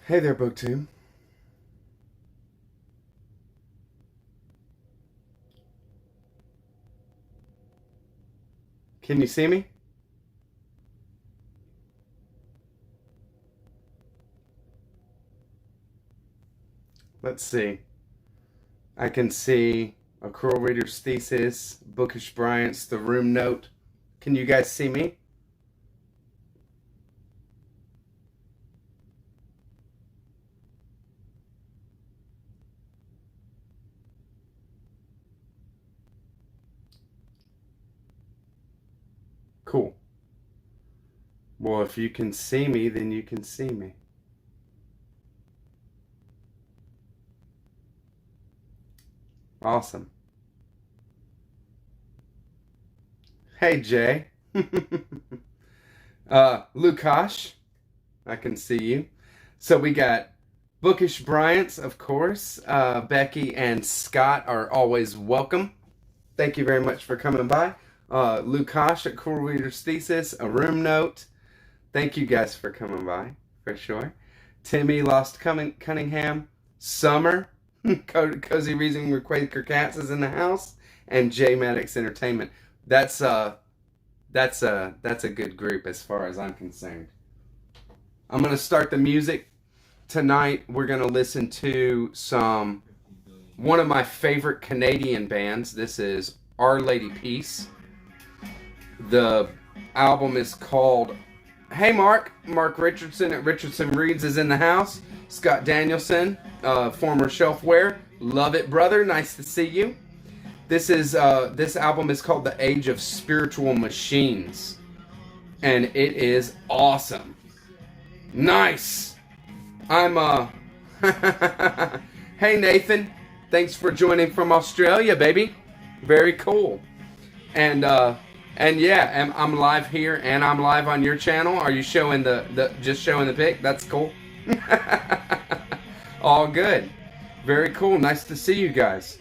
Hey there, BookTube. Can you see me? Let's see. I can see A Cruel Reader's Thesis, Bookish Bryant's The Room Note. Can you guys see me? Cool. Well, if you can see me, then you can see me. Awesome. Hey, Jay. Lukash, I can see you. So we got Bookish Bryant's, of course. Becky and Scott are always welcome. Thank you very much for coming by. Lukash at Cool Reader's Thesis, A Room Note. Thank you guys for coming by, for sure. Timmy Lost Cunningham, Summer, Cozy Reasoning with Quaker Cats is in the house, and J Maddox Entertainment. That's a good group as far as I'm concerned. I'm gonna start the music tonight. We're gonna listen to one of my favorite Canadian bands. This is Our Lady Peace. The album is called Hey Mark Richardson at Richardson Reads is in the house. Scott Danielson, former Shelfware. Love it, brother. Nice to see you. This album is called The Age of Spiritual Machines. And it is awesome. Nice. I'm Hey Nathan. Thanks for joining from Australia, baby. Very cool. And yeah, I'm live here and I'm live on your channel. Are you showing just showing the pic? That's cool. All good. Very cool. Nice to see you guys.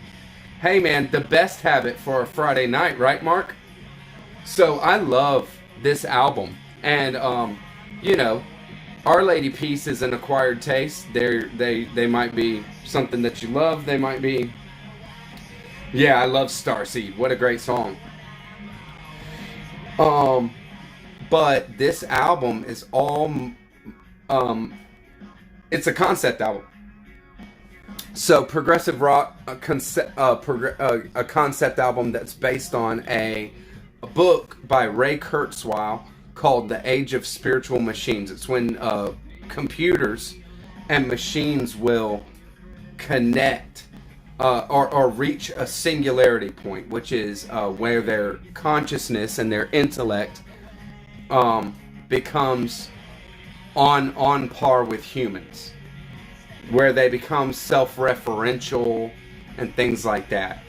Hey man, the best habit for a Friday night, right, Mark? So I love this album, and Our Lady Peace is an acquired taste. They might be something that you love. They might be. Yeah, I love Starseed. What a great song. But this album is it's a concept album. So progressive rock, a concept album that's based on a book by Ray Kurzweil called The Age of Spiritual Machines. It's when computers and machines will connect or reach a singularity point, which is where their consciousness and their intellect becomes on par with humans, where they become self-referential and things like that.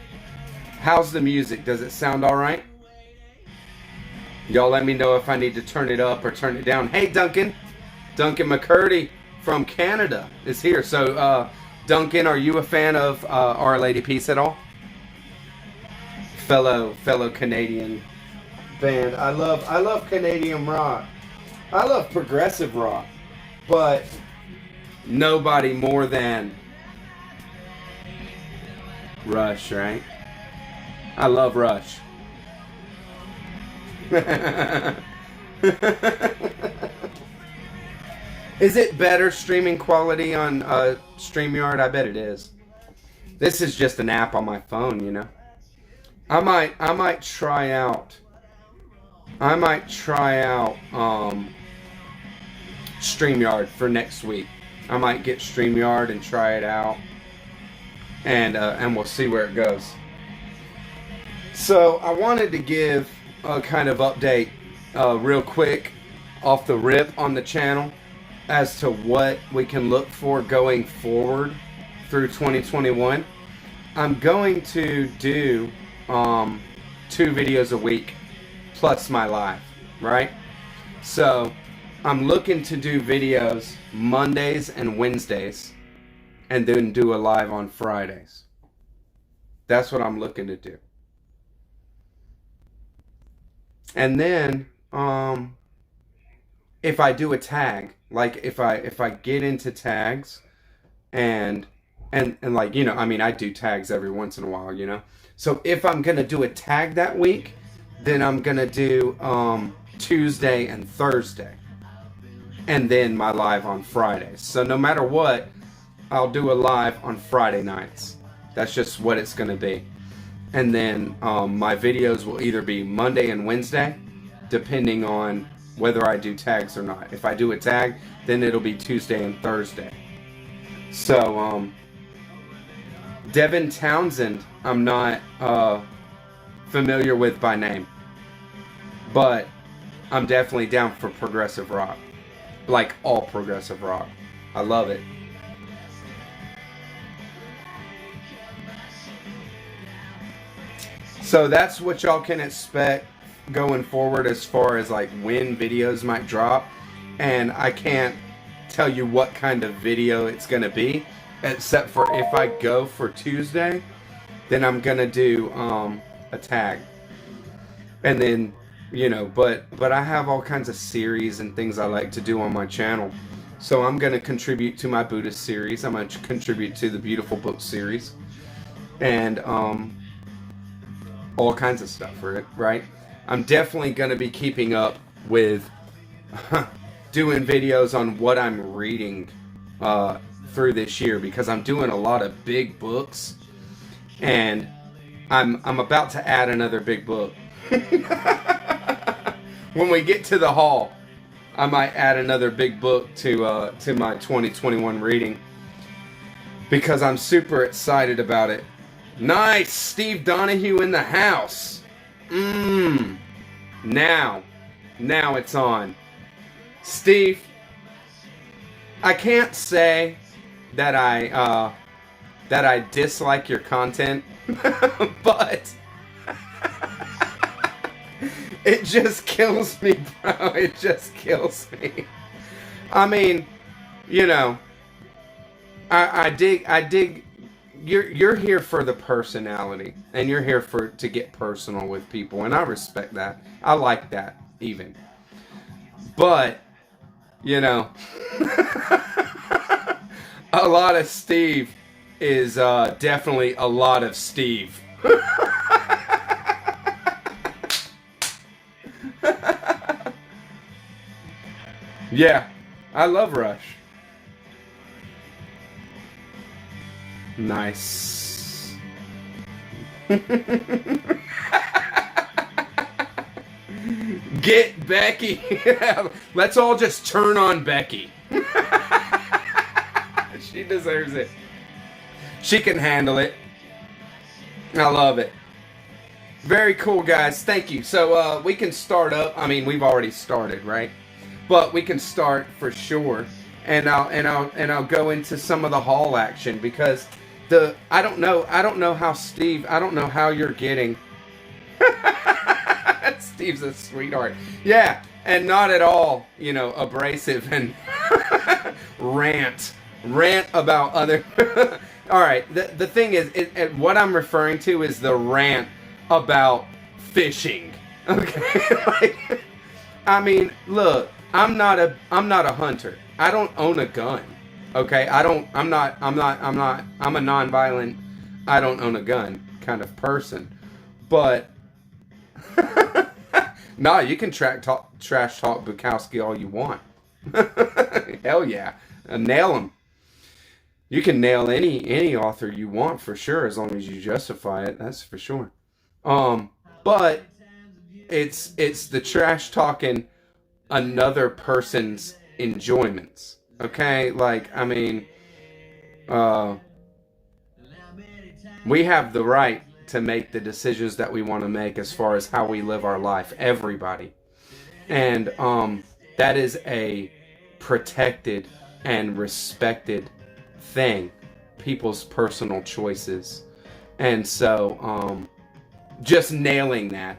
How's the music? Does it sound all right? Y'all let me know if I need to turn it up or turn it down. Hey, Duncan McCurdy from Canada is here. So, Duncan, are you a fan of Our Lady Peace at all? Fellow Canadian band. I love Canadian rock. I love progressive rock, but nobody more than Rush, right? I love Rush. Is it better streaming quality on StreamYard? I bet it is. This is just an app on my phone, you know. I might try out StreamYard for next week. I might get StreamYard and try it out, and we'll see where it goes. So I wanted to give a kind of update real quick off the rip on the channel as to what we can look for going forward through 2021. I'm going to do 2 videos a week plus my live, right? So I'm looking to do videos Mondays and Wednesdays and then do a live on Fridays. That's what I'm looking to do. And then if I do a tag, Like if I get into tags and like, you know, I mean, I do tags every once in a while, you know. So if I'm gonna do a tag that week, then I'm gonna do Tuesday and Thursday, and then my live on Fridays. So no matter what, I'll do a live on Friday nights. That's just what it's gonna be. And then my videos will either be Monday and Wednesday, depending on whether I do tags or not. If I do a tag, then it'll be Tuesday and Thursday. So Devin Townsend, I'm not familiar with by name, but I'm definitely down for progressive rock. Like all progressive rock. I love it. So that's what y'all can expect going forward as far as like when videos might drop. And I can't tell you what kind of video it's going to be, except for if I go for Tuesday, then I'm going to do a tag. And then, you know, but I have all kinds of series and things I like to do on my channel. So I'm going to contribute to my Buddhist series. I'm going to contribute to the Beautiful Book series. And all kinds of stuff, right? I'm definitely going to be keeping up with doing videos on what I'm reading through this year, because I'm doing a lot of big books, and I'm about to add another big book. When we get to the haul, I might add another big book to my 2021 reading, because I'm super excited about it. Nice! Steve Donahue in the house. Now it's on. Steve, I can't say that I dislike your content, but it just kills me, bro. It just kills me. I mean, you know, I dig. You're here for the personality, and you're here to get personal with people, and I respect that. I like that even. But, you know, a lot of Steve is definitely a lot of Steve. Yeah, I love Rush. Nice. Get Becky. Let's all just turn on Becky. She deserves it. She can handle it. I love it. Very cool, guys. Thank you. So we can start up. I mean, we've already started, right? But we can start for sure. And I'll go into some of the haul action, because I don't know how Steve, I don't know how you're getting. Steve's a sweetheart. Yeah, and not at all, you know, abrasive and rant about other. All right, the thing is, what I'm referring to is the rant about fishing. Okay, like, I mean, look, I'm not a hunter. I don't own a gun. Okay, I'm a non-violent, I don't own a gun kind of person. But nah, you can trash talk Bukowski all you want. Hell yeah, nail him. You can nail any author you want for sure, as long as you justify it. That's for sure. But it's the trash talking another person's enjoyments. Okay, like, I mean, we have the right to make the decisions that we want to make as far as how we live our life. Everybody. And that is a protected and respected thing. People's personal choices. And so, just nailing that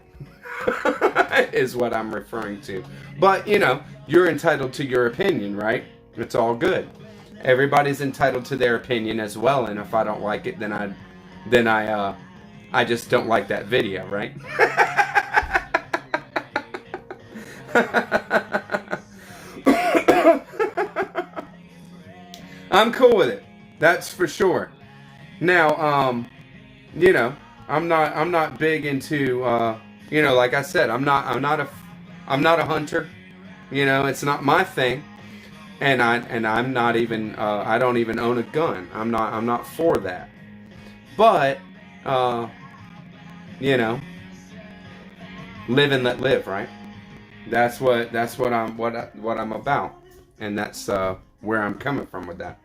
is what I'm referring to. But, you know, you're entitled to your opinion, right? It's all good. Everybody's entitled to their opinion as well, and if I don't like it, then I just don't like that video, right? I'm cool with it. That's for sure. Now, you know, I'm not big into, you know, like I said, I'm not a hunter. You know, it's not my thing. And I'm not even, I don't even own a gun. I'm not for that. But, you know, live and let live, right? That's what I'm about. And that's, where I'm coming from with that.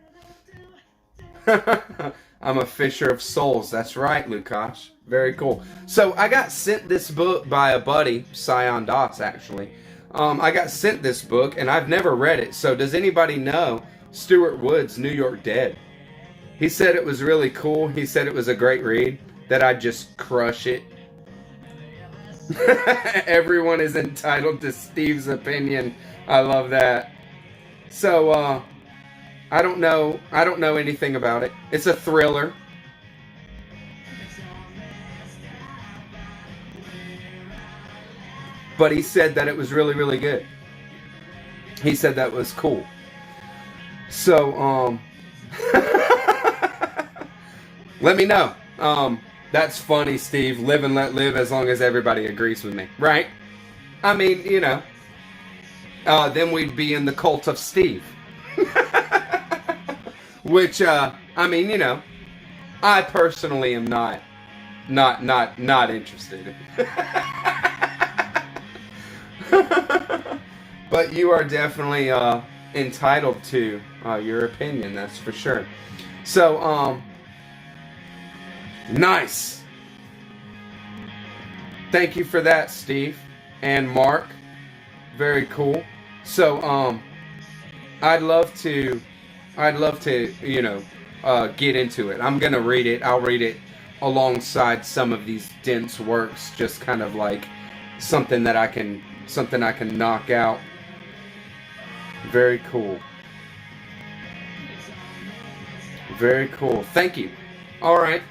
I'm a fisher of souls. That's right, Lukash. Very cool. So I got sent this book by a buddy, Sion Das, actually. I got sent this book, and I've never read it. So does anybody know Stuart Wood's New York Dead? He said it was really cool. He said it was a great read, that I'd just crush it. Everyone is entitled to Steve's opinion. I love that. So, I don't know anything about it. It's a thriller. But he said that it was really, really good. He said that was cool. So, let me know. That's funny, Steve. Live and let live, as long as everybody agrees with me. Right? I mean, you know. Then we'd be in the cult of Steve. Which, I mean, you know, I personally am not interested. But you are definitely entitled to your opinion, that's for sure. So, nice. Thank you for that, Steve and Mark. Very cool. So, I'd love to, you know, get into it. I'm gonna read it. I'll read it alongside some of these dense works, just kind of like something I can knock out. Very cool. Very cool. Thank you. All right.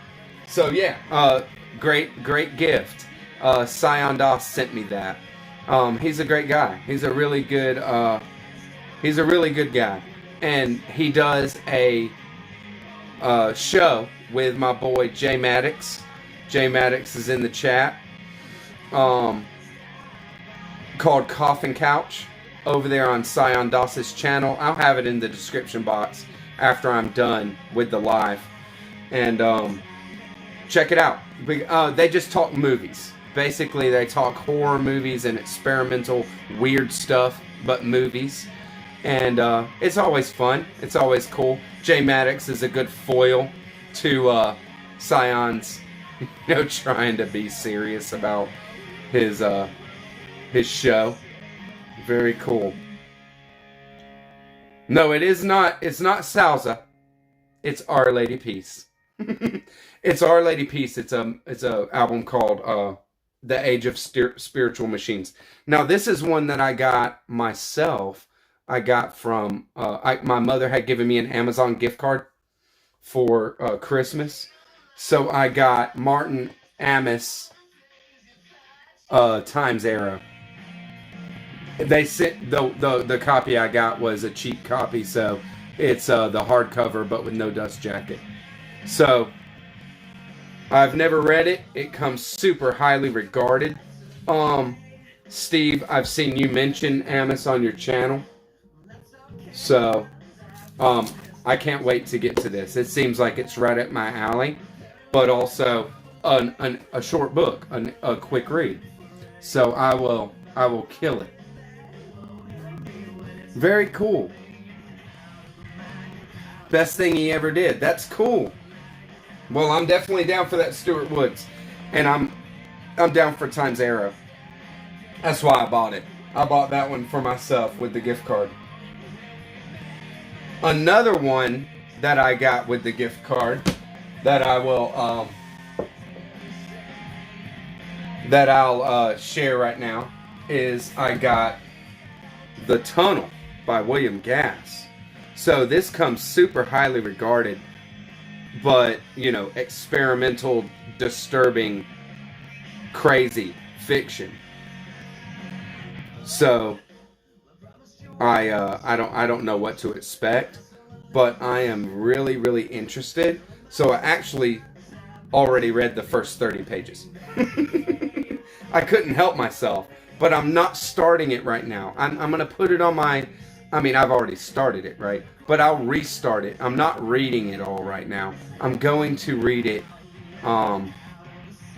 So yeah, great gift. Sion Das sent me that. He's a great guy. He's a really good guy. And he does a show with my boy J Maddox. J Maddox is in the chat. Called Coffin Couch over there on Sion Das's channel. I'll have it in the description box after I'm done with the live. And check it out. They just talk movies. Basically, they talk horror movies and experimental weird stuff, but movies. And it's always fun. It's always cool. J Maddox is a good foil to Sion's, you know, trying to be serious about his show. Very cool. No, it is not. It's not Salsa. It's Our Lady Peace. It's Our Lady Peace. It's a album called The Age of Spiritual Machines. Now, this is one that I got myself. I got from my mother had given me an Amazon gift card for Christmas, so I got Martin Amis Times Arrow. They sent the copy I got was a cheap copy, so it's the hardcover but with no dust jacket. So I've never read it. It comes super highly regarded. Steve, I've seen you mention Amos on your channel. So, I can't wait to get to this. It seems like it's right up my alley, but also a short book, a quick read. So I will kill it. Very cool. Best thing he ever did. That's cool. Well, I'm definitely down for that Stuart Woods, and I'm down for Times Arrow. That's why I bought it. I bought that one for myself with the gift card. Another one that I got with the gift card that I will I'll share right now is I got The Tunnel by William Gass. So this comes super highly regarded, but, you know, experimental, disturbing, crazy fiction. So I don't know what to expect, but I am really, really interested. So I actually already read the first 30 pages. I couldn't help myself, but I'm not starting it right now. I'm going to put it on my... I mean, I've already started it, right? But I'll restart it. I'm not reading it all right now. I'm going to read it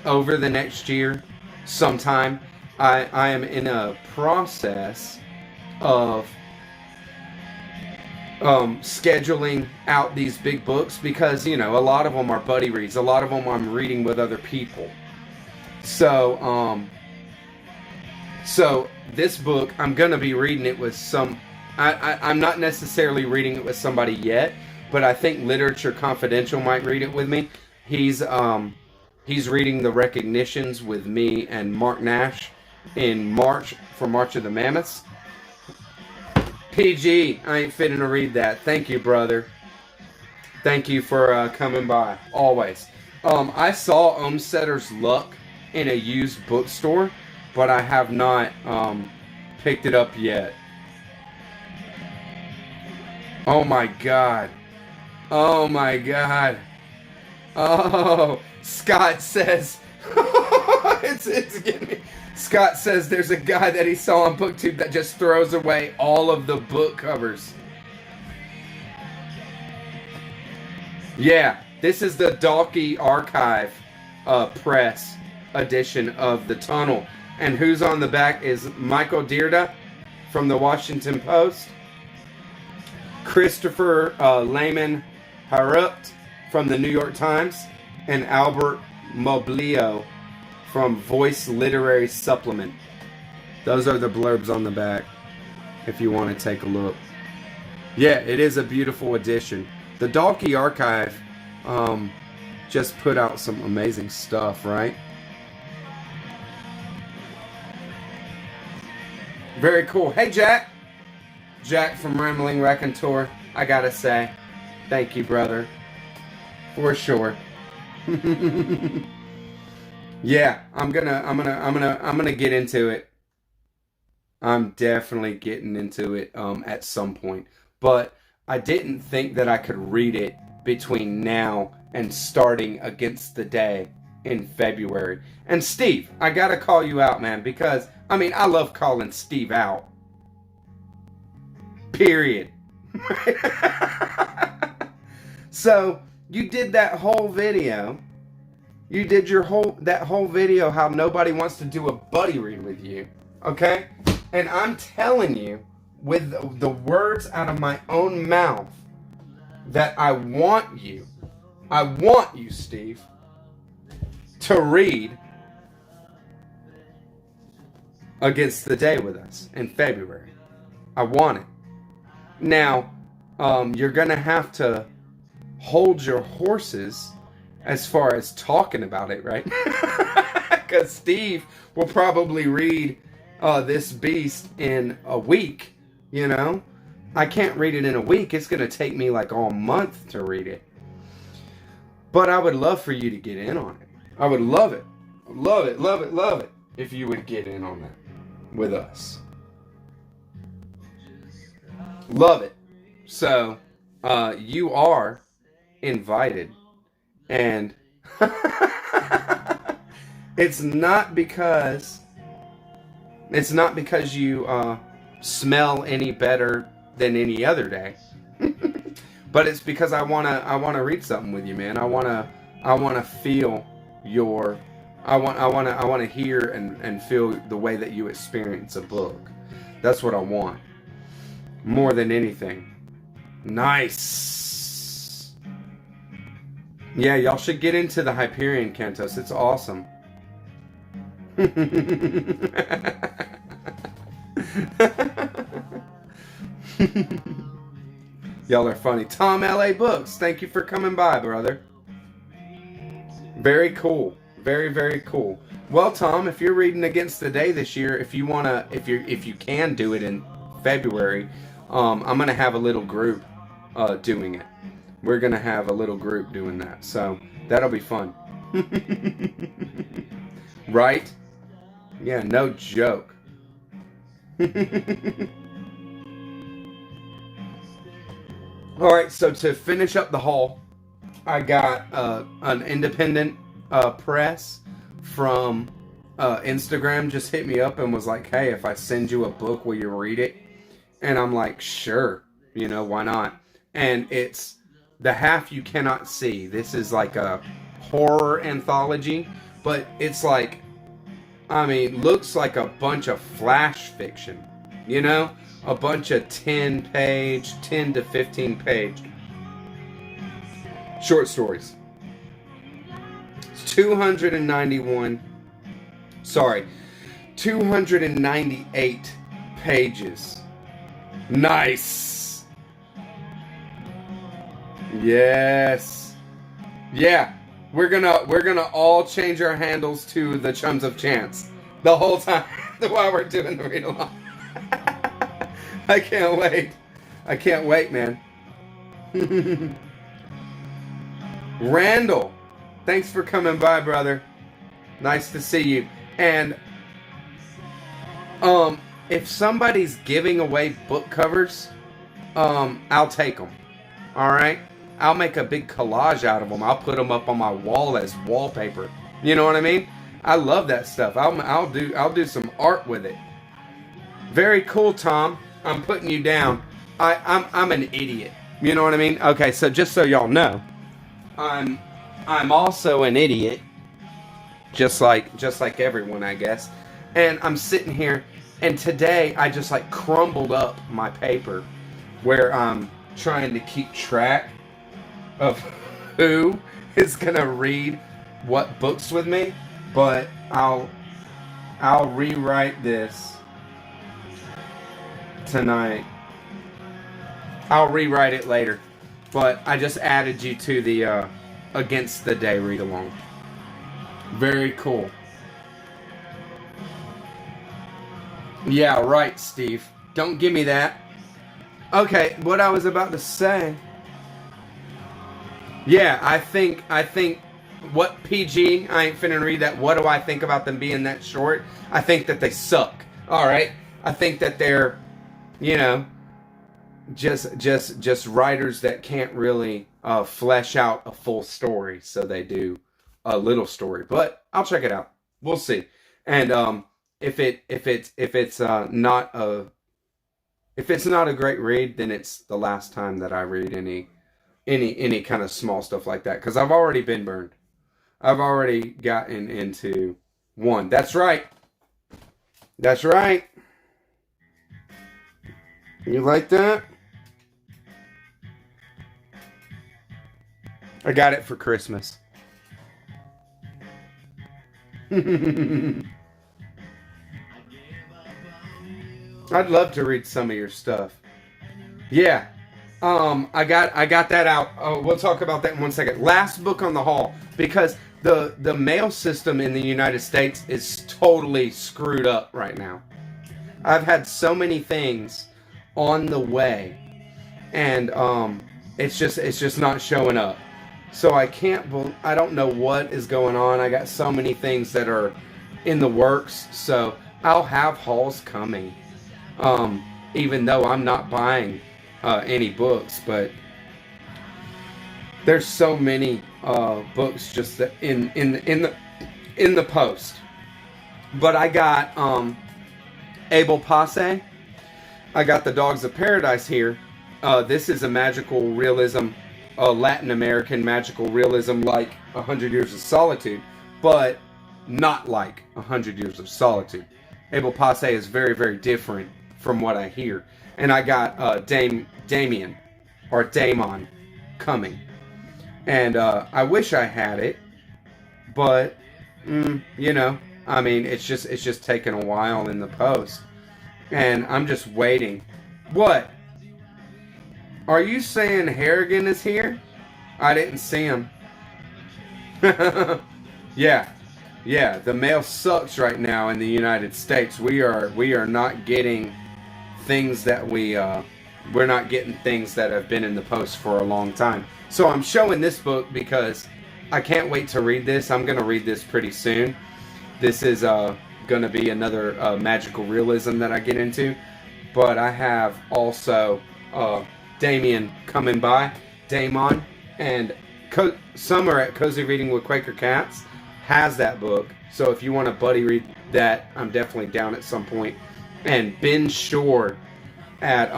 over the next year sometime. I am in a process of scheduling out these big books because, you know, a lot of them are buddy reads. A lot of them I'm reading with other people. So, so this book, I'm going to be reading it with some... I'm not necessarily reading it with somebody yet, but I think Literature Confidential might read it with me. He's reading the Recognitions with me and Mark Nash in March for March of the Mammoths. PG, I ain't fitting to read that. Thank you, brother. Thank you for coming by, always. I saw Setter's Luck in a used bookstore, but I have not picked it up yet. Oh my God. Oh my God. Oh, Scott says, it's getting me. Scott says there's a guy that he saw on BookTube that just throws away all of the book covers. Yeah, this is the Dalkey Archive Press edition of The Tunnel. And who's on the back is Michael Dearda from the Washington Post. Christopher Lehman Harupt from the New York Times, and Albert Moblio from Voice Literary Supplement. Those are the blurbs on the back, if you want to take a look. Yeah, it is a beautiful edition. The Dalkey Archive just put out some amazing stuff, right? Very cool. Hey, Jack. Jack from Rambling Raconteur, I gotta say, thank you, brother, for sure. Yeah, I'm gonna get into it. I'm definitely getting into it at some point, but I didn't think that I could read it between now and starting Against the Day in February. And Steve, I gotta call you out, man, because I mean I love calling Steve out. Period. So you did that whole video. You did that whole video how nobody wants to do a buddy read with you. Okay? And I'm telling you, with the words out of my own mouth, that I want you, Steve, to read Against the Day with us in February. I want it. Now, you're going to have to hold your horses as far as talking about it, right? Because Steve will probably read this beast in a week, you know? I can't read it in a week. It's going to take me like all month to read it. But I would love for you to get in on it. I would love it. Love it, love it, love it if you would get in on that with us. Love it. So, you are invited. And it's not because you smell any better than any other day. But it's because I wanna read something with you, man. I wanna feel your I wanna hear and feel the way that you experience a book. That's what I want. More than anything. Nice. Yeah, y'all should get into the Hyperion Cantos. It's awesome. Y'all are funny. Tom L.A. Books, thank you for coming by, brother. Very cool. Very, very cool. Well, Tom, if you're reading Against the Day this year, if you can do it in February, I'm gonna have a little group doing it. We're gonna have a little group doing that, so that'll be fun. Right? Yeah, no joke. All right, so to finish up the haul, I got an independent press from Instagram just hit me up and was like, hey, if I send you a book, will you read it? And I'm like, sure, you know, why not? And it's The Half You Cannot See. This is like a horror anthology, but it's like, I mean, looks like a bunch of flash fiction, you know? A bunch of 10 to 15 page short stories. It's 298 pages. Nice. Yes. Yeah. We're gonna all change our handles to the Chums of Chance the whole time while we're doing the read along. I can't wait. I can't wait, man. Randall, thanks for coming by, brother. Nice to see you. And if somebody's giving away book covers, I'll take them. All right? I'll make a big collage out of them. I'll put them up on my wall as wallpaper. You know what I mean? I love that stuff. I'll do some art with it. Very cool, Tom. I'm putting you down. I'm an idiot. You know what I mean? Okay, so just so y'all know, I'm also an idiot, just like everyone, I guess. And I'm sitting here, and today I just like crumbled up my paper, where I'm trying to keep track of who is gonna read what books with me. But I'll rewrite this tonight. I'll rewrite it later. But I just added you to the Against the Day read along. Very cool. Yeah, right, Steve. Don't give me that. Okay, what I was about to say. Yeah, I think what PG, I ain't finna read that. What do I think about them being that short? I think that they suck. All right? I think that they're, you know, just writers that can't really flesh out a full story, so they do a little story. But I'll check it out. We'll see. And if it's not a great read, then it's the last time that I read any kind of small stuff like that, because I've already been burned. I've already gotten into one. That's right. That's right. You like that? I got it for Christmas. I'd love to read some of your stuff. Yeah. I got that out. We'll talk about that in 1 second. Last book on the haul, because the mail system in the United States is totally screwed up right now. I've had so many things on the way, and it's just not showing up. So I don't know what is going on. I got so many things that are in the works, so I'll have hauls coming. Even though I'm not buying any books, but there's so many books just that in the post. But I got Abel Posse. I got The Dogs of Paradise here. This is a magical realism, Latin American magical realism, like 100 Years of Solitude, but not like 100 Years of Solitude. Abel Posse is very, very different from what I hear. And I got Daimon coming. And I wish I had it, but you know, I mean, it's just taking a while in the post, and I'm just waiting. What? Are you saying Harrigan is here? I didn't see him. Yeah, the mail sucks right now in the United States. We are not getting things that we're not getting things that have been in the post for a long time. So I'm showing this book because I can't wait to read this. I'm going to read this pretty soon. This is going to be another magical realism that I get into. But I have also Damien coming by, Daimon, and Summer at Cozy Reading with Quaker Cats has that book. So if you want to buddy read that, I'm definitely down at some point. And Ben Shore at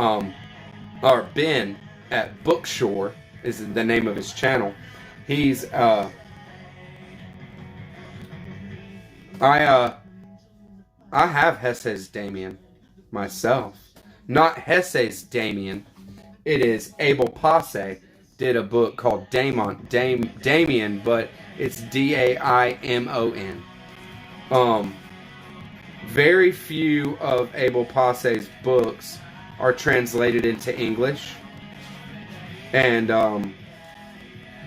Ben at Bookshore is the name of his channel. He's I have Hesse's Damien myself. Not Hesse's Damien. It is Abel Posse did a book called Daimon, Damien, but it's Daimon. Very few of Abel Posse's books are translated into English. And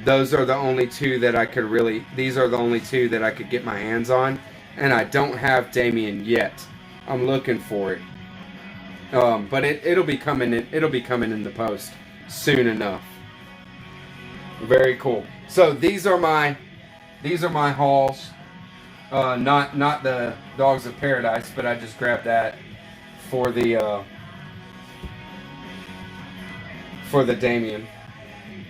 those are the only two that I could these are the only two that I could get my hands on. And I don't have Damien yet. I'm looking for it. But it'll be coming in the post soon enough. Very cool. So these are my hauls. Not the Dogs of Paradise, but I just grabbed that for the Damien.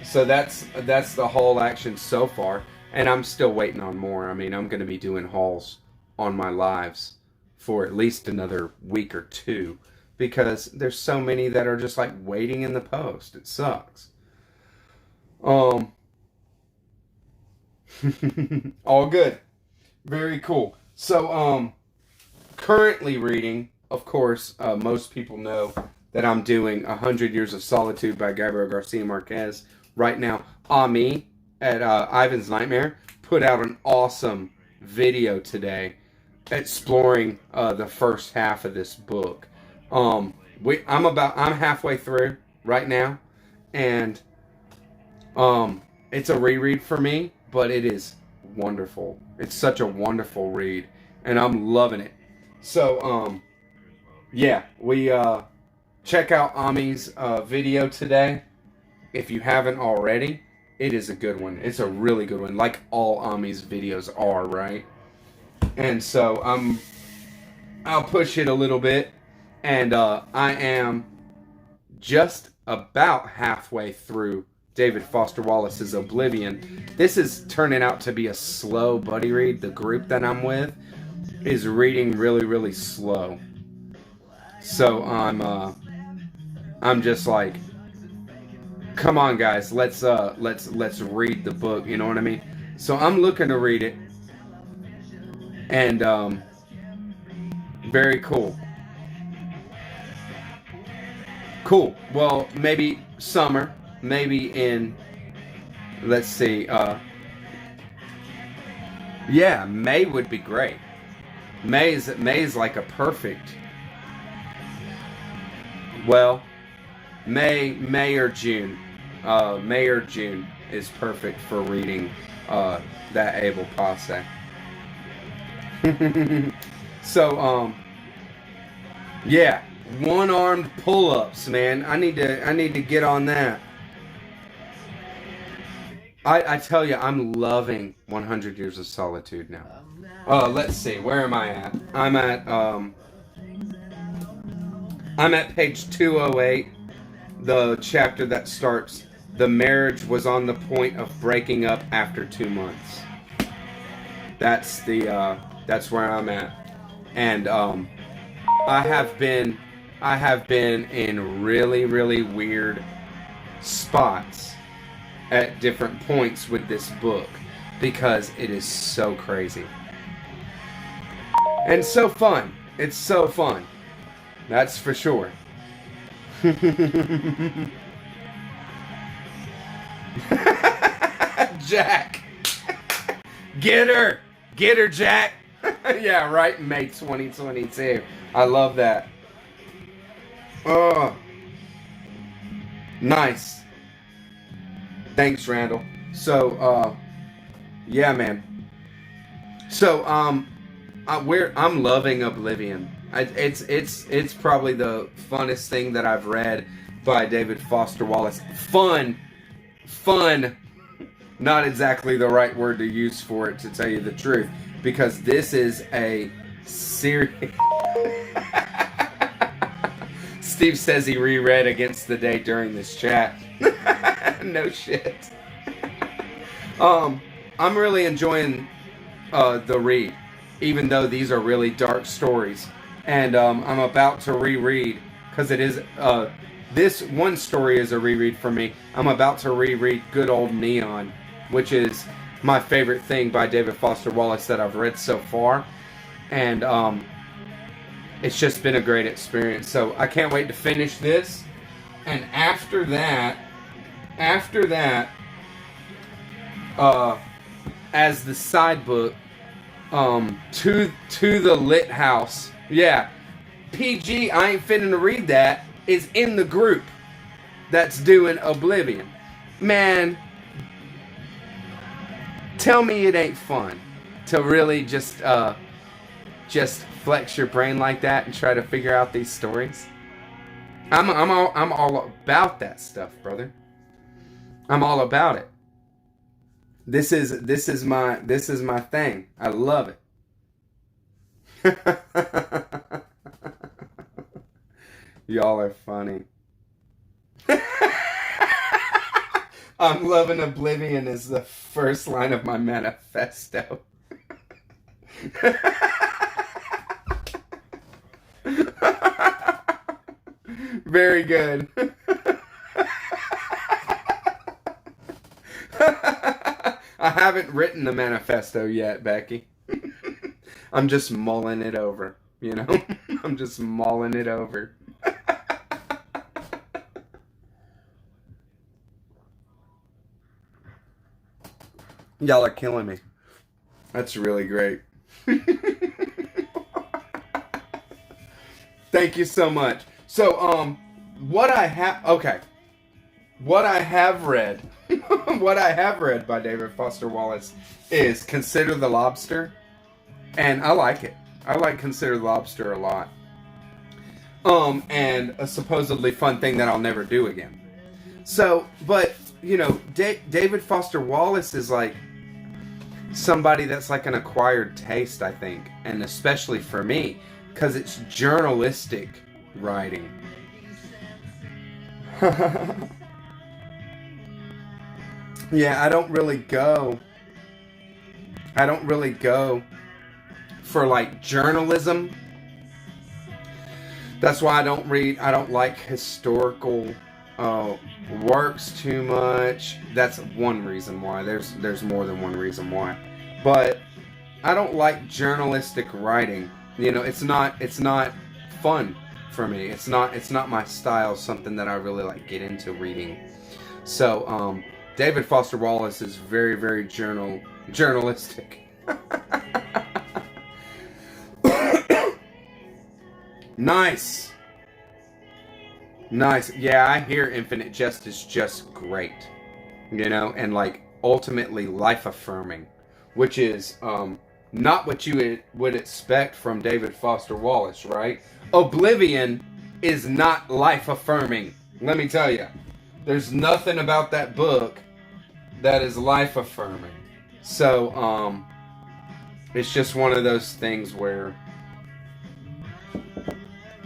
So that's the haul action so far, and I'm still waiting on more. I mean, I'm going to be doing hauls on my lives for at least another week or two, because there's so many that are just like waiting in the post. It sucks. All good. Very cool. So, currently reading, of course, most people know that I'm doing 100 Years of Solitude by Gabriel Garcia Marquez. Right now, Ami at Ivan's Nightmare put out an awesome video today exploring the first half of this book. I'm halfway through right now, and it's a reread for me, but it is wonderful. It's such a wonderful read, and I'm loving it. So yeah, we check out Ami's video today if you haven't already. It is a good one. It's a really good one, like all Ami's videos are, right? And so I'll push it a little bit, and I am just about halfway through David Foster Wallace's Oblivion. This is turning out to be a slow buddy read. The group that I'm with is reading really, really slow. So I'm just like, come on guys, let's read the book, you know what I mean? So I'm looking to read it, and very cool. Cool. Well, maybe summer. Maybe in, let's see, yeah, May would be great. May is like a perfect, well, May or June. May or June is perfect for reading that Abel Posse. So, yeah, one-armed pull-ups, man. I need to get on that. I tell you, I'm loving 100 Years of Solitude now. Let's see, where am I at? I'm at page 208, the chapter that starts, "The marriage was on the point of breaking up after 2 months." That's where I'm at. And I have been in really, really weird spots at different points with this book, because it is so crazy and so fun. It's so fun, that's for sure. Jack, get her Jack. Yeah, right, May 2022. I love that. Oh, nice. Thanks, Randall. So, yeah, man. So, I'm loving Oblivion. It's probably the funnest thing that I've read by David Foster Wallace. Fun. Not exactly the right word to use for it, to tell you the truth, because this is a serious. Steve says he reread Against the Day during this chat. No shit. I'm really enjoying the read, even though these are really dark stories. And I'm about to reread, because it is, this one story is a reread for me. I'm about to reread Good Old Neon, which is my favorite thing by David Foster Wallace that I've read so far. And it's just been a great experience. So I can't wait to finish this. And after that, as the side book, to the Lit House. Yeah, PG, I ain't finna to read that, is in the group that's doing Oblivion. Man, tell me it ain't fun to really just flex your brain like that and try to figure out these stories. I'm all about that stuff, brother. I'm all about it. This is my thing. I love it. Y'all are funny. I'm loving Oblivion is the first line of my manifesto. Very good. I haven't written the manifesto yet, Becky. I'm just mulling it over, you know? I'm just mulling it over. Y'all are killing me. That's really great. Thank you so much. So, what I have read, what I have read by David Foster Wallace is Consider the Lobster, and I like it. I like Consider the Lobster a lot. And a supposedly fun thing that I'll never do again. So, but, you know, David Foster Wallace is like somebody that's like an acquired taste, I think, and especially for me, because it's journalistic writing. Yeah, I don't really go for like journalism. That's why I don't like historical works too much. That's one reason why. There's more than one reason why. But I don't like journalistic writing. You know, it's not fun for me. It's not my style, something that I really like get into reading. So, David Foster Wallace is very, very journalistic. Nice. Yeah, I hear Infinite Jest is just great. You know, and like ultimately life affirming, which is not what you would expect from David Foster Wallace, right? Oblivion is not life affirming. Let me tell you. There's nothing about that book that is life affirming. So, it's just one of those things where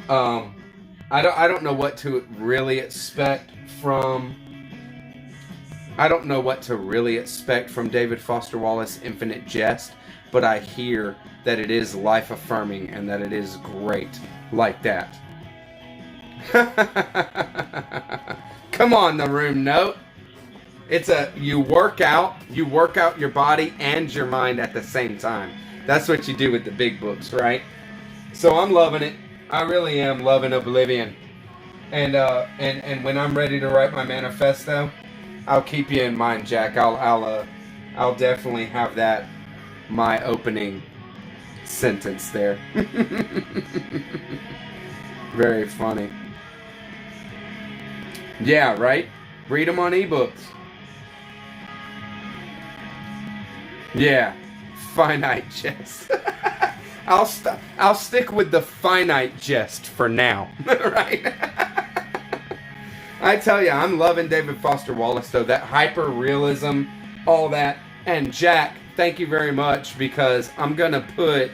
I don't know what to really expect from David Foster Wallace Infinite Jest, but I hear that it is life affirming and that it is great like that. Come on, the room note. It's you work out your body and your mind at the same time. That's what you do with the big books, right? So I'm loving it. I really am loving Oblivion. And when I'm ready to write my manifesto, I'll keep you in mind, Jack. I'll definitely have that my opening sentence there. Very funny. Yeah, right? Read them on ebooks. Yeah, finite jest. I'll stick with the finite jest for now, right? I tell you, I'm loving David Foster Wallace, though. That hyper realism, all that. And Jack, thank you very much, because I'm gonna put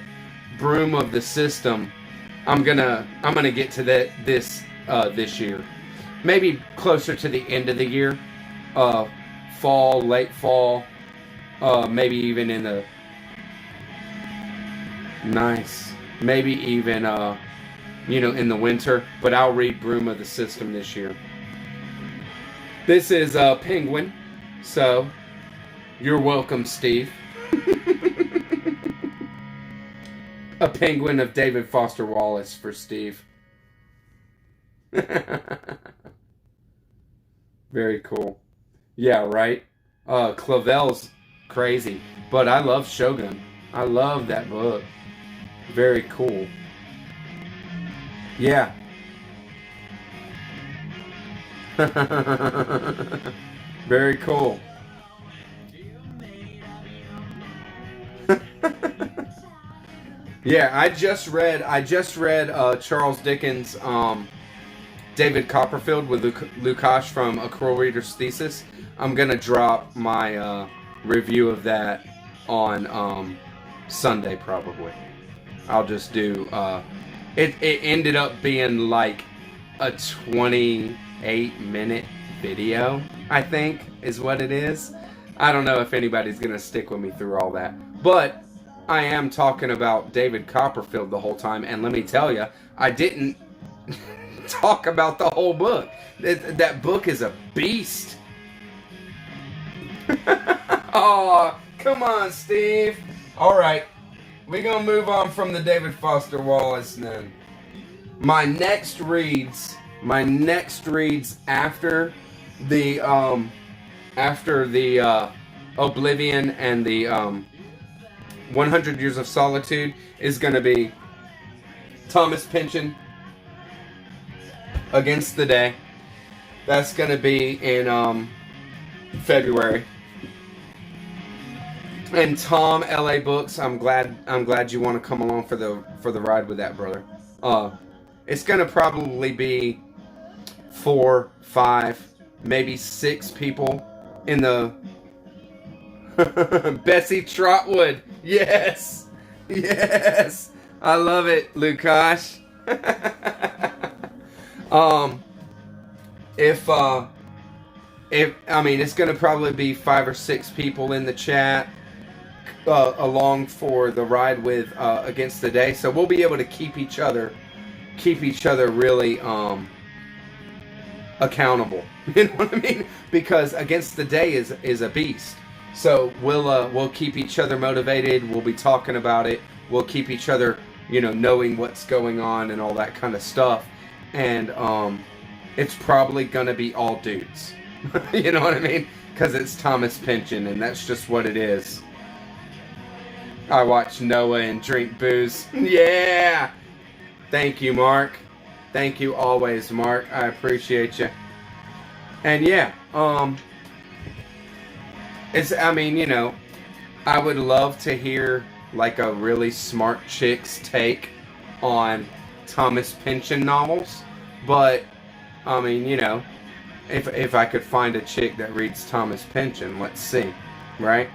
Broom of the System. I'm gonna get to this this year. Maybe closer to the end of the year. Fall, late fall. Maybe even in the... Nice. Maybe even, in the winter. But I'll read Broom of the System this year. This is Penguin. So, you're welcome, Steve. A penguin of David Foster Wallace for Steve. Very cool. Yeah, right? Clavel's crazy. But I love Shogun. I love that book. Very cool. Yeah. Very cool. Yeah, I just read Charles Dickens' David Copperfield with Lukács from A Cruel Reader's Thesis. I'm gonna drop my review of that on Sunday probably. I'll just do it ended up being like a 28-minute video, I think, is what it is. I don't know if anybody's gonna stick with me through all that. But I am talking about David Copperfield the whole time, and let me tell you, I didn't talk about the whole book. That book is a beast. Oh, come on, Steve. All right, we're gonna move on from the David Foster Wallace then. My next reads after the Oblivion and the 100 Years of Solitude is going to be Thomas Pynchon, Against the Day. That's going to be in February. And Tom, LA Books, I'm glad you want to come along for the ride with that, brother. It's going to probably be 4, 5, maybe 6 people in the Bessie Trotwood. Yes. Yes. I love it, Lukács. It's going to probably be 5 or 6 people in the chat along for the ride with Against the Day. So we'll be able to keep each other really accountable. You know what I mean? Because Against the Day is a beast. So we'll keep each other motivated. We'll be talking about it. We'll keep each other, knowing what's going on and all that kind of stuff. And it's probably gonna be all dudes. You know what I mean? Because it's Thomas Pynchon, and that's just what it is. I watch Noah and drink booze. Yeah. Thank you, Mark. Thank you always, Mark. I appreciate you. And yeah, I would love to hear like a really smart chick's take on Thomas Pynchon novels, but if I could find a chick that reads Thomas Pynchon, let's see, right?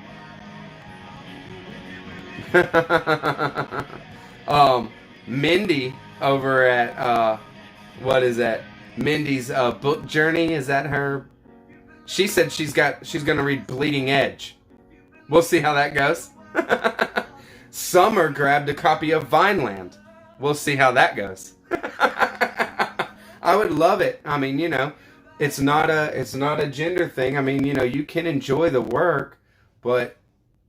Mindy over at what is that? Mindy's book journey, is that her? She said she's gonna read Bleeding Edge. We'll see how that goes. Summer grabbed a copy of Vineland. We'll see how that goes. I would love it. It's not a gender thing. You can enjoy the work, but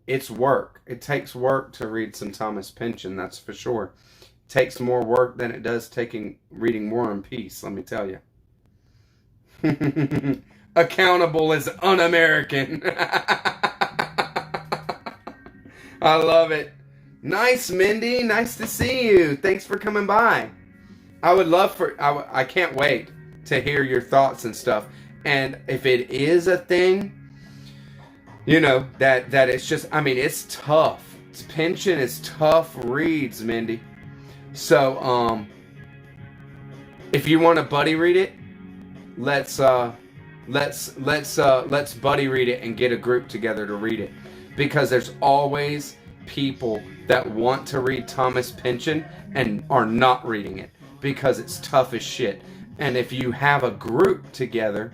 it's work. It takes work to read some Thomas Pynchon, that's for sure. It takes more work than it does reading War and Peace, let me tell you. Accountable is un-American. I love it. Nice, Mindy. Nice to see you. Thanks for coming by. I can't wait to hear your thoughts and stuff. And if it is a thing, that it's just, it's tough. Pynchon is tough reads, Mindy. So, if you want to buddy read it, let's buddy read it and get a group together to read it, because there's always people that want to read Thomas Pynchon and are not reading it because it's tough as shit. And if you have a group together,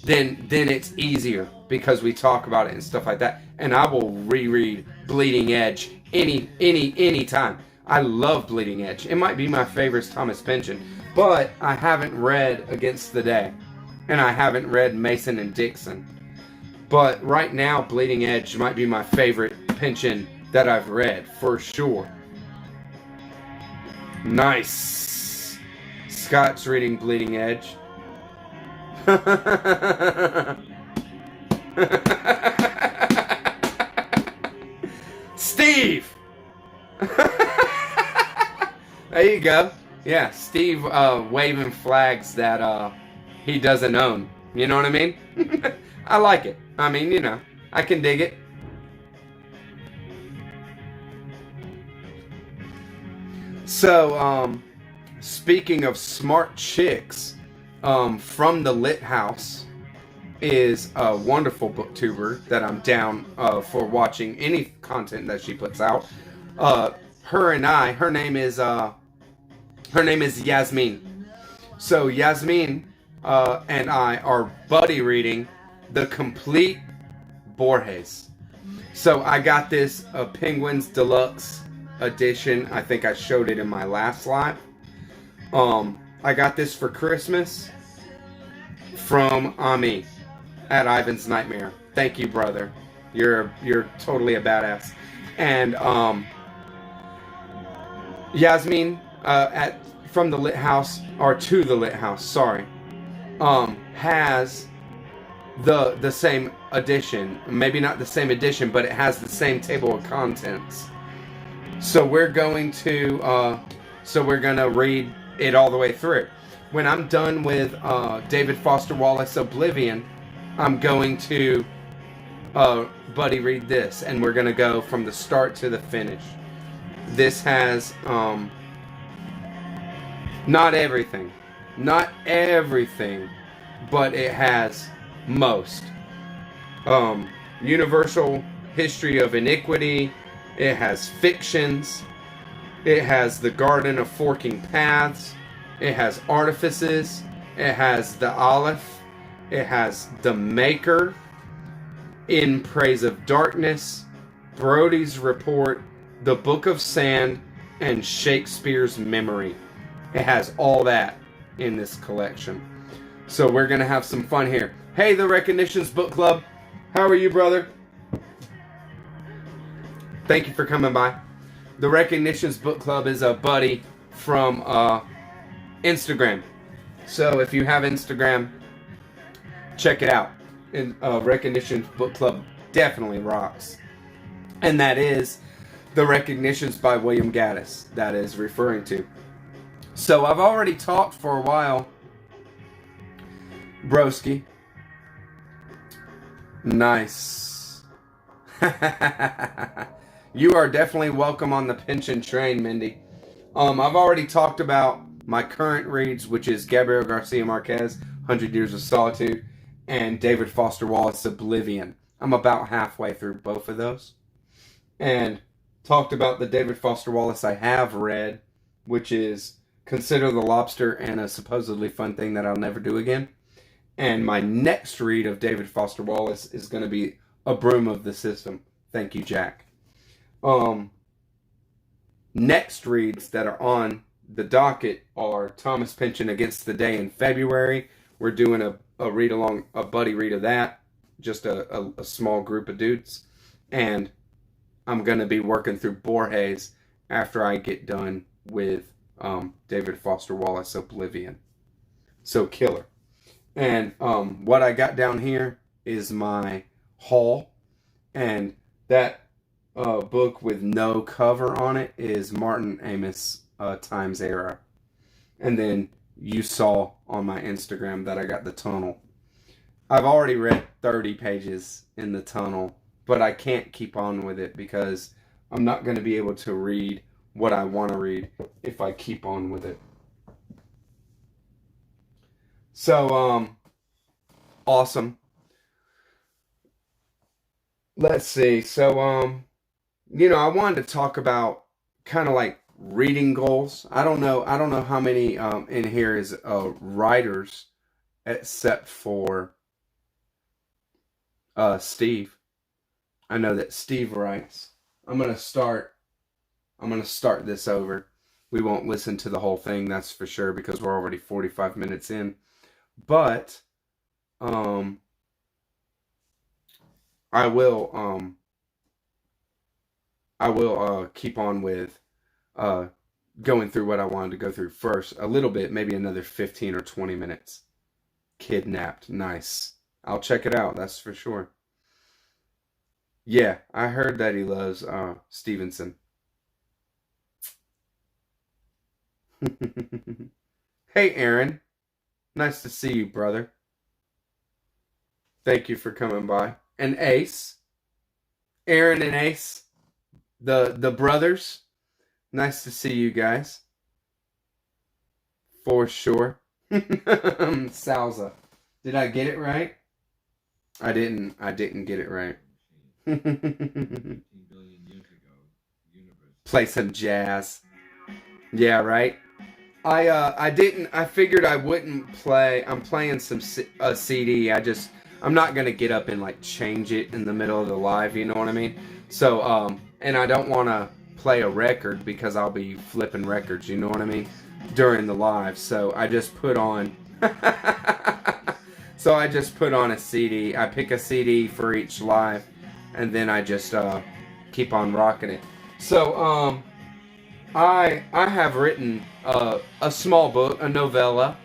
then it's easier because we talk about it and stuff like that. And I will reread Bleeding Edge any time. I love Bleeding Edge. It might be my favorite Thomas Pynchon, but I haven't read Against the Day, and I haven't read Mason and Dixon. But right now, Bleeding Edge might be my favorite Pynchon that I've read, for sure. Nice. Scott's reading Bleeding Edge. Steve! There you go. Yeah, Steve waving flags that he doesn't own. You know what I mean? I like it. I mean, you know, I can dig it. So, speaking of smart chicks, From the Lit House is a wonderful booktuber that I'm down for watching any content that she puts out. Her name is Yasmin. So Yasmin and I are buddy reading the complete Borges. So I got this Penguins Deluxe edition. I think I showed it in my last live. I got this for Christmas from Ami at Ivan's Nightmare. Thank you, brother. You're totally a badass. And Yasmin from the Lit House, or to the Lit House, sorry, has the same edition. Maybe not the same edition, but it has the same table of contents. So we're going to read it all the way through. When I'm done with David Foster Wallace Oblivion, I'm going to buddy read this, and we're going to go from the start to the finish. This has not everything, but it has most. Universal History of Iniquity. It has fictions. It has The Garden of Forking Paths. It has Artifices. It has The Aleph. It has The Maker. In Praise of Darkness. Brody's Report. The Book of Sand. And Shakespeare's Memory. It has all that in this collection. So we're going to have some fun here. Hey, the Recognitions Book Club. How are you, brother? Thank you for coming by. The Recognitions Book Club is a buddy from Instagram. So if you have Instagram, check it out. And Recognitions Book Club definitely rocks. And that is The Recognitions by William Gaddis that is referring to. So I've already talked for a while, broski. Nice. You are definitely welcome on the Pynchon train, Mindy. I've already talked about my current reads, which is Gabriel Garcia Marquez, 100 Years of Solitude, and David Foster Wallace, Oblivion. I'm about halfway through both of those. And talked about the David Foster Wallace I have read, which is Consider the Lobster and a supposedly fun thing that I'll never do again. And my next read of David Foster Wallace is going to be A Broom of the System. Thank you, Jack. Next reads that are on the docket are Thomas Pynchon Against the Day in February. We're doing a read-along, a buddy read of that. Just a small group of dudes. And I'm going to be working through Borges after I get done with David Foster Wallace Oblivion. So killer. And what I got down here is my haul. And that book with no cover on it is Martin Amis Times Era. And then you saw on my Instagram that I got the Tunnel. I've already read 30 pages in the Tunnel, but I can't keep on with it because I'm not going to be able to read what I want to read if I keep on with it. So, awesome. Let's see. So, I wanted to talk about kind of like reading goals. I don't know how many in here is writers, except for Steve. I know that Steve writes. I'm gonna start this over. We won't listen to the whole thing, that's for sure, because we're already 45 minutes in. But I will keep on with going through what I wanted to go through first. A little bit, maybe another 15 or 20 minutes. Kidnapped. Nice. I'll check it out, that's for sure. Yeah, I heard that he loves Stevenson. Hey, Aaron. Nice to see you, brother. Thank you for coming by. And Ace. Aaron and Ace. The brothers. Nice to see you guys. For sure. Salsa. Did I get it right? I didn't get it right. Play some jazz. Yeah, right? I figured I wouldn't play. I'm playing some CD. I'm not going to get up and like change it in the middle of the live, you know what I mean? So, and I don't want to play a record because I'll be flipping records, you know what I mean? During the live. So I just put on a CD. I pick a CD for each live and then I just keep on rocking it. So, I have written a small book, a novella,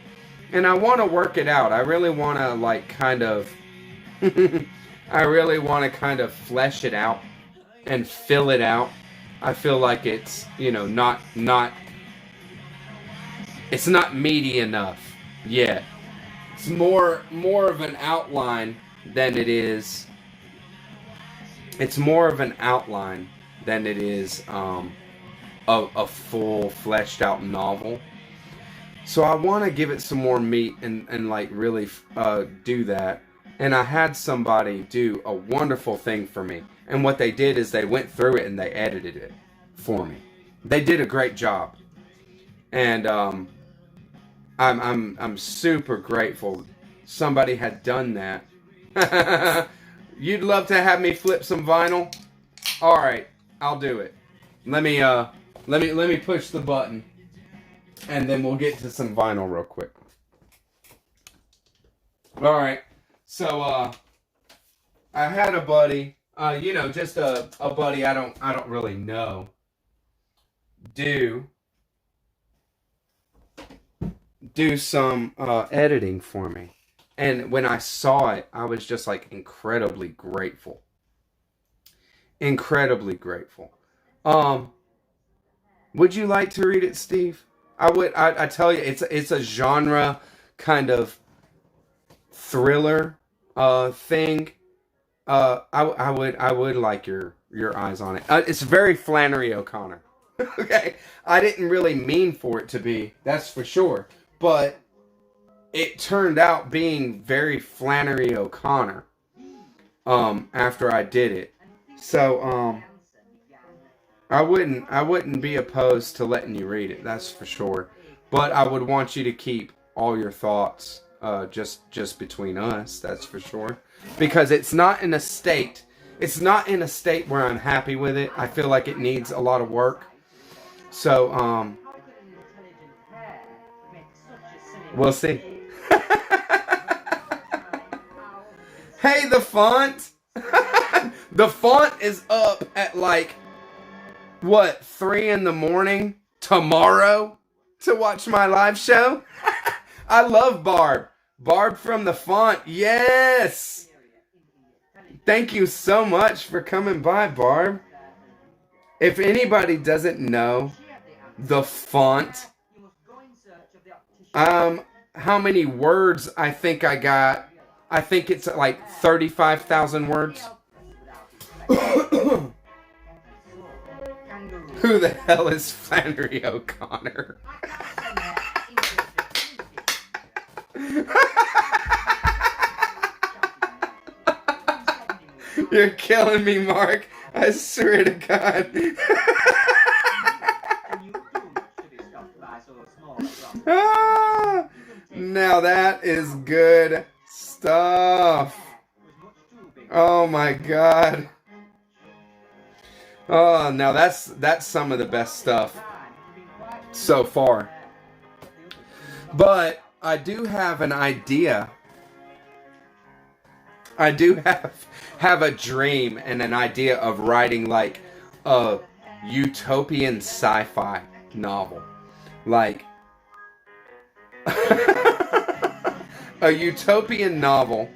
and I want to work it out. I really want to like kind of flesh it out and fill it out. I feel like it's, it's not meaty enough yet. It's more of an outline than it is. It's more of an outline than it is a full fleshed out novel. So I want to give it some more meat and like really do that. And I had somebody do a wonderful thing for me. And what they did is they went through it and they edited it for me. They did a great job. And I'm super grateful somebody had done that. You'd love to have me flip some vinyl? All right, I'll do it. Let me push the button, and then we'll get to some vinyl real quick. All right, so I had a buddy, just a buddy I don't really know, do some editing for me, and when I saw it, I was just like incredibly grateful. Incredibly grateful. Would you like to read it, Steve? I would. I tell you, it's a genre kind of thriller thing. I would like your eyes on it. It's very Flannery O'Connor. Okay, I didn't really mean for it to be. That's for sure. But it turned out being very Flannery O'Connor. After I did it, so I wouldn't be opposed to letting you read it, that's for sure. But I would want you to keep all your thoughts just between us, that's for sure. Because it's not in a state where I'm happy with it. I feel like it needs a lot of work. So we'll see. Hey, the font. The font is up at like 3 a.m. tomorrow to watch my live show. I love Barb. Barb from the font. Yes. Thank you so much for coming by, Barb. If anybody doesn't know the font, how many words I think I got? I think it's like 35,000 words. Who the hell is Flannery O'Connor? You're killing me, Mark. I swear to God. Ah, now that is good stuff. Oh my God. Oh, now that's some of the best stuff so far. But I do have an idea. I do have a dream and an idea of writing like a utopian sci-fi novel. Like a utopian novel,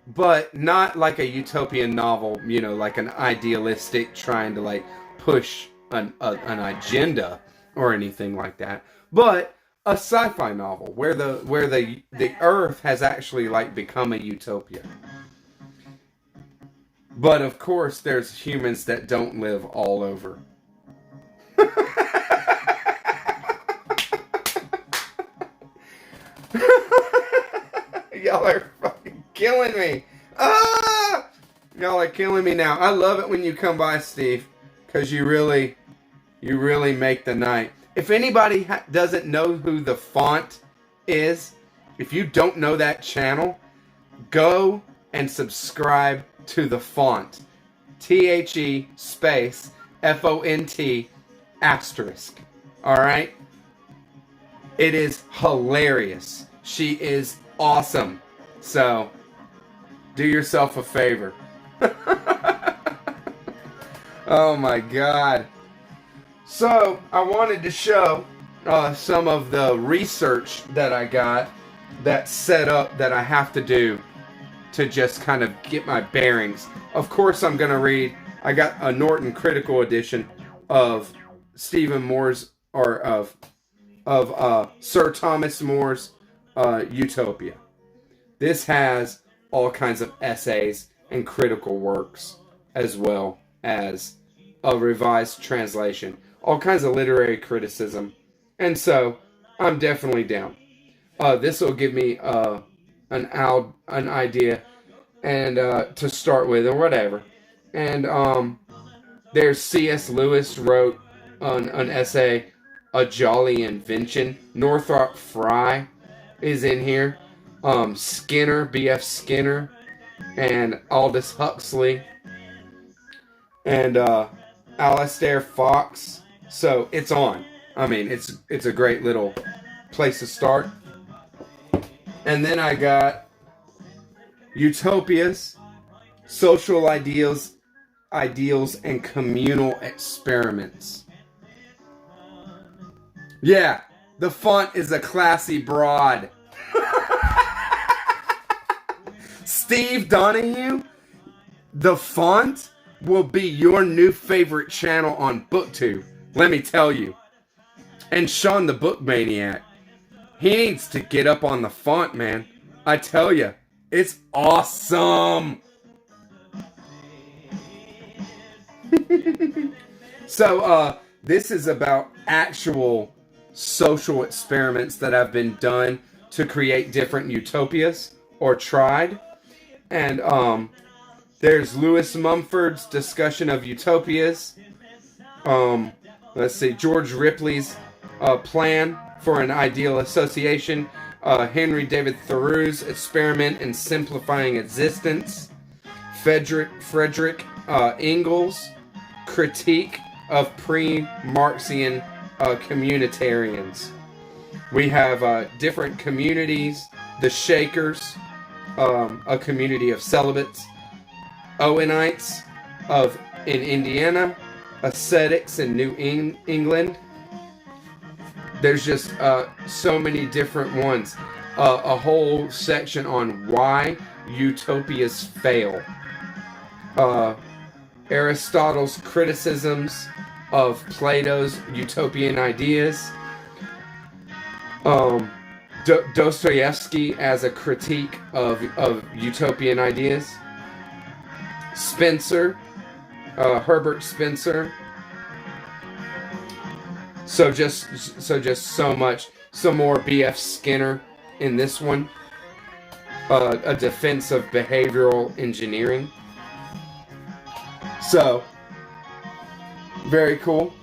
but not like a utopian novel, you know, like an idealistic trying to like push an agenda or anything like that. But a sci-fi novel where the Earth has actually like become a utopia. But of course, there's humans that don't live all over. Y'all are fucking killing me. Ah! Y'all are killing me now. I love it when you come by, Steve, because you really make the night. If anybody doesn't know who the font is, if you don't know that channel, go and subscribe to the font. THE space FONT asterisk. Alright? It is hilarious. She is awesome. So, do yourself a favor. Oh my God. So, I wanted to show some of the research that I got that's set up that I have to do to just kind of get my bearings. Of course, I'm going to read, I got a Norton Critical Edition of Stephen Moore's, or of Sir Thomas More's Utopia. This has all kinds of essays and critical works, as well as a revised translation. All kinds of literary criticism. And so, I'm definitely down. This will give me an idea and to start with, or whatever. And there's C.S. Lewis wrote an essay, A Jolly Invention. Northrop Frye is in here. Skinner, B.F. Skinner, and Aldous Huxley, and Alastair Fox. So it's on. I mean, it's a great little place to start. And then I got Utopias, Social Ideals, and Communal Experiments. Yeah, the font is a classy broad. Steve Donahue, the font will be your new favorite channel on BookTube. Let me tell you. And Sean the Book Maniac, he needs to get up on the font, man. I tell you, it's awesome. So, this is about actual social experiments that have been done to create different utopias, or tried. And there's Lewis Mumford's discussion of utopias. Let's see, George Ripley's plan for an ideal association. Henry David Thoreau's experiment in simplifying existence. Frederick Engels' critique of pre-Marxian communitarians. We have different communities. The Shakers, a community of celibates. Owenites in Indiana. Ascetics in New England. There's just so many different ones. A whole section on why utopias fail. Aristotle's criticisms of Plato's utopian ideas. Dostoevsky as a critique of utopian ideas. Spencer, Herbert Spencer. So so much. Some more B.F. Skinner in this one. A defense of behavioral engineering. So, very cool.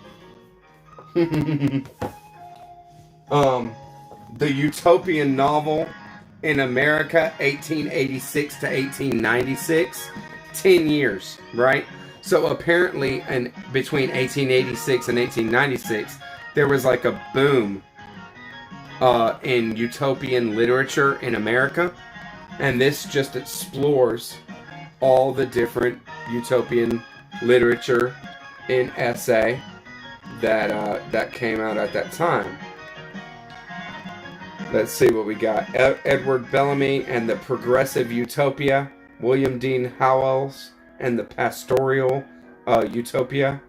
The utopian novel in America, 1886 to 1896, 10 years, right? So apparently, between 1886 and 1896, there was like a boom in utopian literature in America, and this just explores all the different utopian literature in essay that came out at that time. Let's see what we got. Edward Bellamy and the Progressive Utopia, William Dean Howells and the Pastoral Utopia,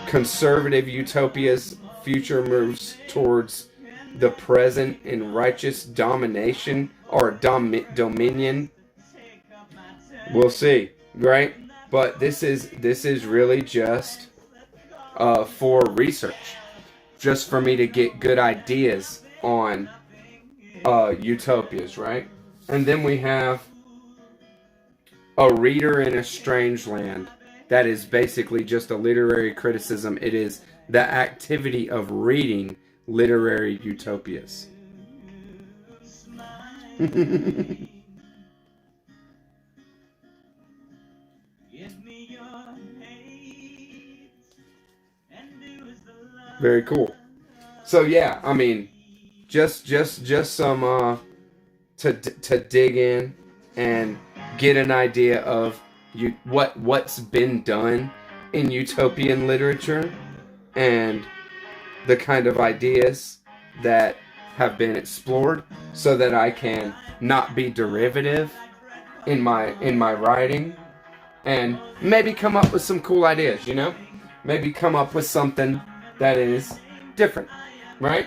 Conservative Utopia's future moves towards the present in righteous domination or dominion. We'll see, right? But this is really just for research, just for me to get good ideas on utopias, right? And then we have A Reader in a Strange Land. That is basically just a literary criticism. It is the activity of reading literary utopias. Very cool. So yeah, I mean, just some to dig in and get an idea of what's been done in utopian literature and the kind of ideas that have been explored, so that I can not be derivative in my writing and maybe come up with some cool ideas, you know? Maybe come up with something that is different, right?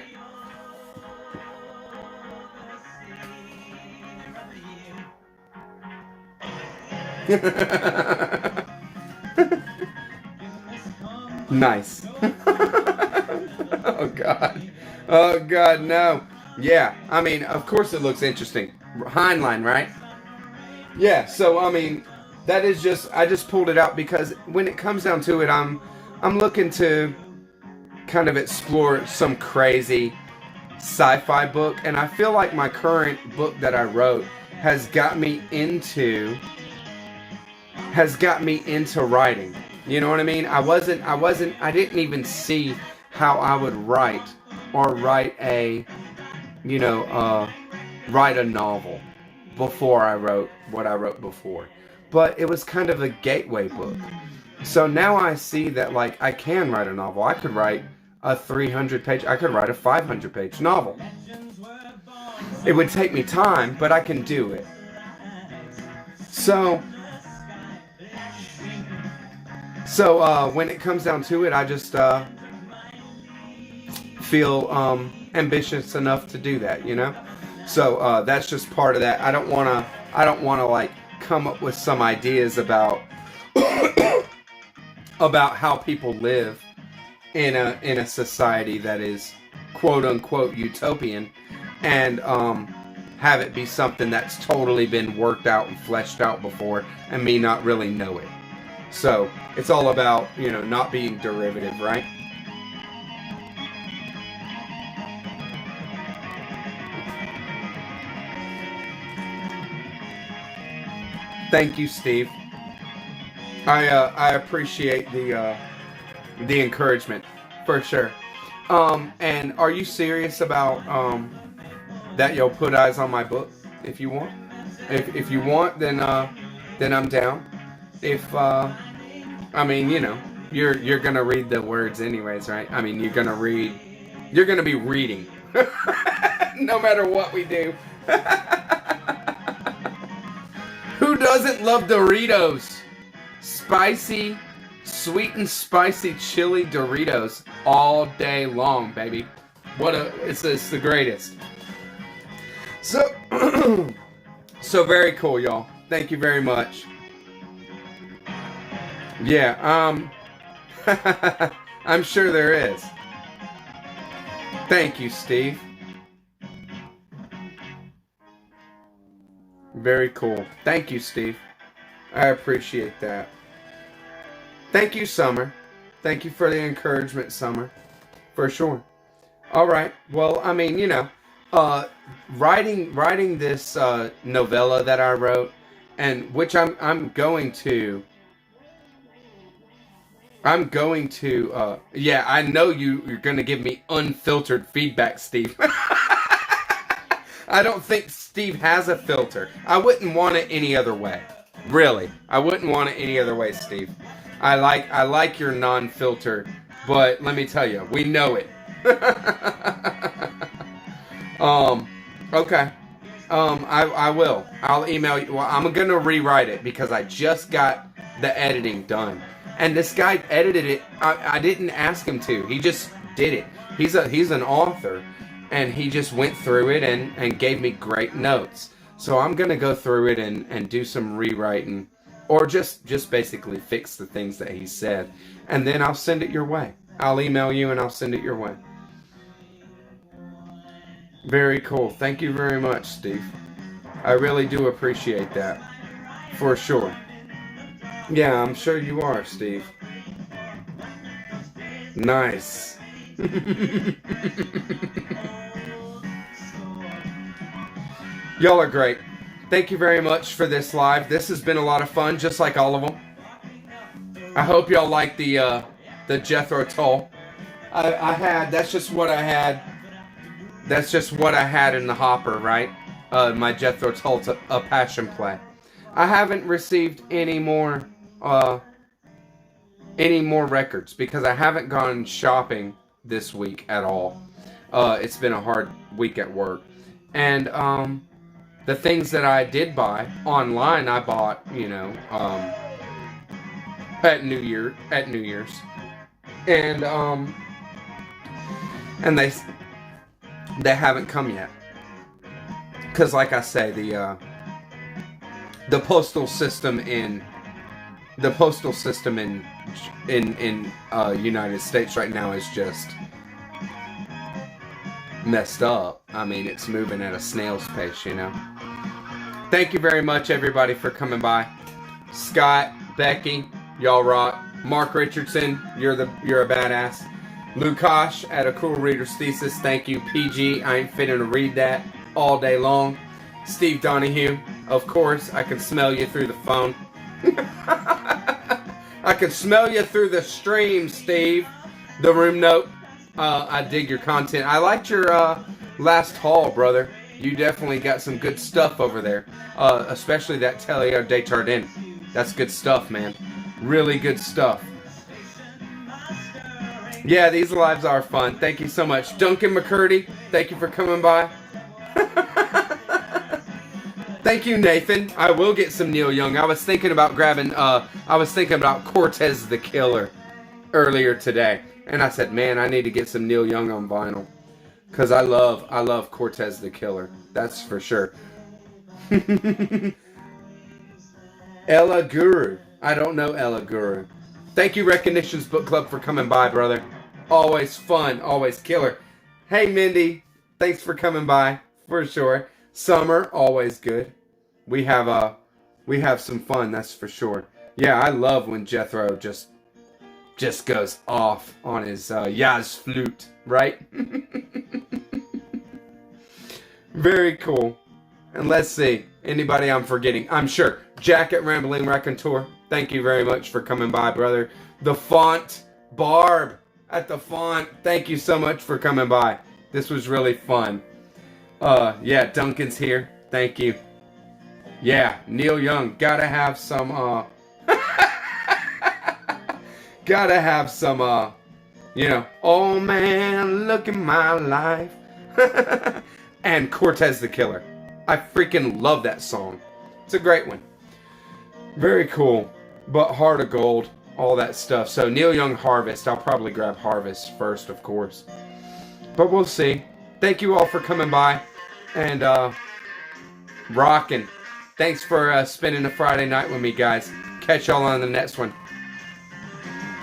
Nice. Oh God, no. Yeah, I mean, of course it looks interesting. Heinlein, right? Yeah, so I mean, that is just, I just pulled it out because when it comes down to it, I'm looking to kind of explore some crazy sci-fi book, and I feel like my current book that I wrote has got me into writing. You know what I mean? I didn't even see how I would write a novel before I wrote what I wrote before. But it was kind of a gateway book. So now I see that, like, I can write a novel. I could write a 300-page, I could write a 500-page novel. It would take me time, but I can do it. So when it comes down to it, I just feel ambitious enough to do that, you know? So that's just part of that. I don't want to like come up with some ideas about about how people live in a society that is quote unquote utopian, and have it be something that's totally been worked out and fleshed out before and me not really know it. So it's all about, you know, not being derivative, right? Thank you, Steve. I appreciate the encouragement, for sure. And are you serious about that you'll put eyes on my book if you want? If you want, then I'm down. If I mean, you know, you're gonna read the words anyways, right? I mean, you're gonna be reading no matter what we do. Who doesn't love Doritos? Spicy, sweet and spicy chili Doritos all day long, baby. It's the greatest. So so very cool, y'all. Thank you very much. Yeah, I'm sure there is. Thank you, Steve. Very cool. Thank you, Steve. I appreciate that. Thank you, Summer. Thank you for the encouragement, Summer. For sure. All right. Well, I mean, uh, writing this novella that I wrote, and which I'm going to. Yeah, I know you're going to give me unfiltered feedback, Steve. I don't think Steve has a filter. I wouldn't want it any other way. Really, I wouldn't want it any other way, Steve. I like your non-filter, but let me tell you, we know it. Okay. I will. I'll email you. Well, I'm gonna rewrite it because I just got the editing done. And this guy edited it. I didn't ask him to. He just did it. He's an author, and he just went through it and gave me great notes. So I'm gonna go through it and do some rewriting, or just basically fix the things that he said, and then I'll send it your way. I'll email you and I'll send it your way. Very cool. Thank you very much, Steve. I really do appreciate that, for sure. Yeah, I'm sure you are, Steve. Nice. Y'all are great. Thank you very much for this live. This has been a lot of fun, just like all of them. I hope y'all like the Jethro Tull. That's just what I had. That's just what I had in the hopper, right? My Jethro Tull, a passion play. I haven't received any more records because I haven't gone shopping this week at all. It's been a hard week at work, and the things that I did buy online, I bought, at New Year's, and they haven't come yet, because like I say, the postal system in United States right now is just messed up. I mean, it's moving at a snail's pace, Thank you very much, everybody, for coming by. Scott, Becky, y'all rock. Mark Richardson, you're a badass. Lukash at A Cool Reader's Thesis, thank you. PG, I ain't fitting to read that all day long. Steve Donahue, of course, I can smell you through the phone. I can smell you through the stream, Steve. The room note, I dig your content. I liked your last haul, brother. You definitely got some good stuff over there. Especially that Tellier de Chardin. That's good stuff, man. Really good stuff. Yeah, these lives are fun. Thank you so much. Duncan McCurdy, thank you for coming by. Thank you, Nathan. I will get some Neil Young. I was thinking about Cortez the Killer earlier today. And I said, man, I need to get some Neil Young on vinyl. Because I love Cortez the Killer. That's for sure. Ella Guru. I don't know Ella Guru. Thank you, Recognitions Book Club, for coming by, brother. Always fun, always killer. Hey, Mindy. Thanks for coming by, for sure. Summer, always good. We have some fun, that's for sure. Yeah, I love when Jethro just goes off on his Yaz flute, right? Very cool. And let's see, anybody I'm forgetting? I'm sure. Jack at Rambling Raconteur, thank you very much for coming by, brother. The Font, Barb at the Font, thank you so much for coming by. This was really fun. Yeah, Duncan's here. Thank you. Yeah, Neil Young. Gotta have some, oh man, look at my life. And Cortez the Killer. I freaking love that song. It's a great one. Very cool. But Heart of Gold, all that stuff. So Neil Young, Harvest. I'll probably grab Harvest first, of course. But we'll see. Thank you all for coming by. And rocking. Thanks for spending a Friday night with me, guys. Catch y'all on the next one.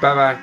Bye-bye.